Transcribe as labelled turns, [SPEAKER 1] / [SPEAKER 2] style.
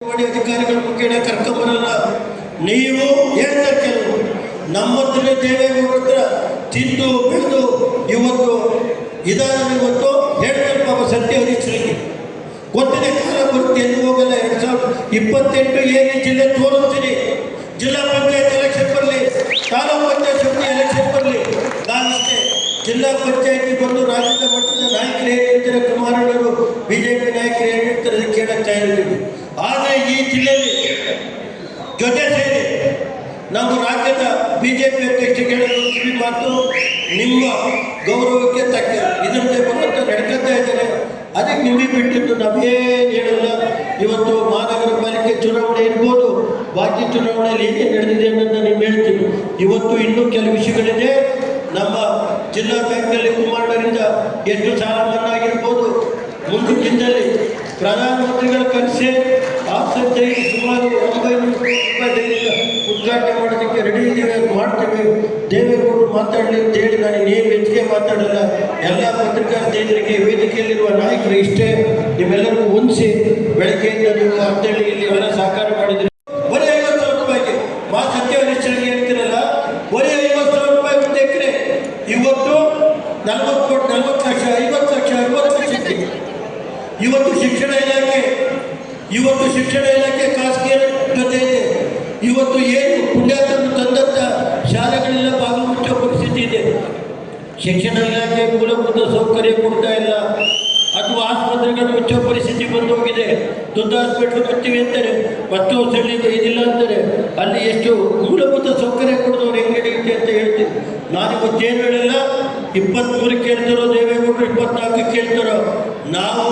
[SPEAKER 1] ಅಧಿಕಾರಿಗಳ ಮುಖೇನ ಕರ್ಕೊಂಬರಲ್ಲ. ನೀವು ಹೇಳ್ತಾ ಕೆಲವು ನಮ್ಮತ್ರ ದೇವೇಗೌಡರ ಹತ್ರ ತಿಂದು ಬೆಳೆದು ಇವತ್ತು ಇವತ್ತು ಹೇಳ್ತಾರೆ ಪಾಪ ಸತ್ಯ ಹರೀಶ್ವರಿಗೆ ಗೊತ್ತಿದೆ. ಕಾಲ ಬರುತ್ತೆ ಎಂದು ಹೋಗಲ್ಲ. 2028 ಹೇಗೆ ಜಿಲ್ಲೆ ತೋರಿಸ್ತೀನಿ. ಜಿಲ್ಲಾ ಪಂಚಾಯತ್ ಎಲೆಕ್ಷನ್ ಬರಲಿ, ತಾಲೂಕು ಪಂಚಾಯತ್ ಸಮಿತಿ ಎಲೆಕ್ಷನ್ ಬರಲಿ, ನಾನಷ್ಟೇ ಜಿಲ್ಲಾ ಪಂಚಾಯತಿ ಬಂದು ರಾಜ್ಯದ ಮಟ್ಟದ ನಾಯಕರು ಏನು ಹೇಳ್ತಾರೆ, ಕುಮಾರಣ್ಣವರು ಬಿಜೆಪಿ ನಾಯಕರು ಏನು ಹೇಳ್ತಾರೆ ಅದಕ್ಕೆ ಕೇಳಕ್ಕೆ ತಯಾರಿದ್ದೀವಿ. ಆದರೆ ಈ ಜಿಲ್ಲೆಯಲ್ಲಿ ಜೊತೆ ಸೇರಿ ನಮ್ಮ ರಾಜ್ಯದ ಬಿಜೆಪಿ ಅಧ್ಯಕ್ಷ ಕೇಳಲು ಕಿವಿ ಮಾತು ನಿಮ್ಮ ಗೌರವಕ್ಕೆ ತಕ್ಕ ಇದರಂತೆ ಬರುವಂತ ನಡ್ಕೊತಾ ಇದ್ದಾರೆ. ಅದಕ್ಕೆ ನಿಮಗೆ ಬಿಟ್ಟಿದ್ದು ನಾವೇನು ಹೇಳಲ್ಲ. ಇವತ್ತು ಮಹಾನಗರ ಪಾಲಿಕೆ ಚುನಾವಣೆ ಇರ್ಬೋದು, ಬಾಕಿ ಚುನಾವಣೆಯಲ್ಲಿ ಏನೇ ನಡೆದಿದೆ ಅನ್ನೋದನ್ನ ನೀವು ಹೇಳ್ತೀವಿ. ಇವತ್ತು ಇನ್ನೂ ಕೆಲವು ವಿಷಯಗಳಿದೆ. ನಮ್ಮ ಜಿಲ್ಲಾ ಬ್ಯಾಂಕ್ನಲ್ಲಿ ಕುಮಾರಣ್ಣರಿಂದ ಎಷ್ಟು ಸಾಲ ಮನ್ನಾ ಆಗಿರ್ಬೋದು, ಮುಂದಿನ ದಿನದಲ್ಲಿ ಪ್ರಧಾನಮಂತ್ರಿಗಳ ಕರೆಸಿ ಆ ಸಂಜೆಗೆ ಸುಮಾರು 900 ಕೋಟಿ ರೂಪಾಯಿ ಉದ್ಘಾಟನೆ ಮಾಡೋದಕ್ಕೆ ರೆಡಿ ಇದ್ದೀವಿ, ಮಾಡ್ತೇವೆ. ದೇವೇಗೌಡರು ಮಾತಾಡಲಿ ಅಂತ ಹೇಳಿ ನಾನು ಏನು ಹೆಚ್ಚಿಗೆ ಮಾತಾಡಲ್ಲ. ಎಲ್ಲ ಪತ್ರಿಕಾ ಸ್ನೇಹಿತರಿಗೆ, ವೇದಿಕೆಯಲ್ಲಿರುವ ನಾಯಕರು ಇಷ್ಟೇ, ನಿಮ್ಮೆಲ್ಲರಿಗೂ ಹೊಂದಿಸಿ ಬೆಳಗ್ಗೆಯಿಂದ ನೀವು ಅಂತೇಳಿ ಇಲ್ಲಿ ಎಲ್ಲ ಸಹಕಾರ ಮಾಡಿದ್ರಿ. ಬರೀ 50,000 ರೂಪಾಯಿಗೆ ಮಾ ಸತ್ಯ ಹರೀಶ್ವರಿಗೆ ಹೇಳ್ತಿರಲ್ಲ, ಬರೀ 50,000 ರೂಪಾಯಿ ಒಂದು ಎಕರೆ ಇವತ್ತು 40 ಕೋಟಿ, 40 ಲಕ್ಷ, 50 ಲಕ್ಷ, 60 ಲಕ್ಷಕ್ಕೆ ಇವತ್ತು ಶಿಕ್ಷಣ ಇಲಾಖೆ ಖಾಸಗಿ ಜೊತೆ ಇದೆ. ಇವತ್ತು ಏನು ಪುಣ್ಯಾತನ್ನು ತಂದಂಥ ಶಾಲೆಗಳೆಲ್ಲ ಬಾಗಿಲು ಮುಚ್ಚೋ ಪರಿಸ್ಥಿತಿ ಇದೆ. ಶಿಕ್ಷಣ ಇಲಾಖೆ ಮೂಲಭೂತ ಸೌಕರ್ಯ ಕೊಡ್ತಾ ಇಲ್ಲ, ಅಥವಾ ಆಸ್ಪತ್ರೆಗಳು ಮುಚ್ಚೋ ಪರಿಸ್ಥಿತಿ ಬಂದು ಹೋಗಿದೆ. ದೊಡ್ಡ ಹಾಸ್ಪಿಟ್ಲ್ ಬರ್ತೀವಿ ಅಂತಾರೆ, ಮತ್ತೆ ಹೊಸಳ್ಳಿಗೆ ಇದಿಲ್ಲ ಅಂತಾರೆ. ಅಲ್ಲಿ ಎಷ್ಟು ಮೂಲಭೂತ ಸೌಕರ್ಯ ಕೊಡೋದು ಹೆಂಗೆ ನಡೆಯುತ್ತೆ ಅಂತ ಹೇಳ್ತೀವಿ. ನಾನಿವತ್ತೇನು ಹೇಳಲ್ಲ, 23 ಕೇಳ್ತಾರೋ ದೇವೇಗೌಡರು, 24 ಕೇಳ್ತಾರೋ ನಾವು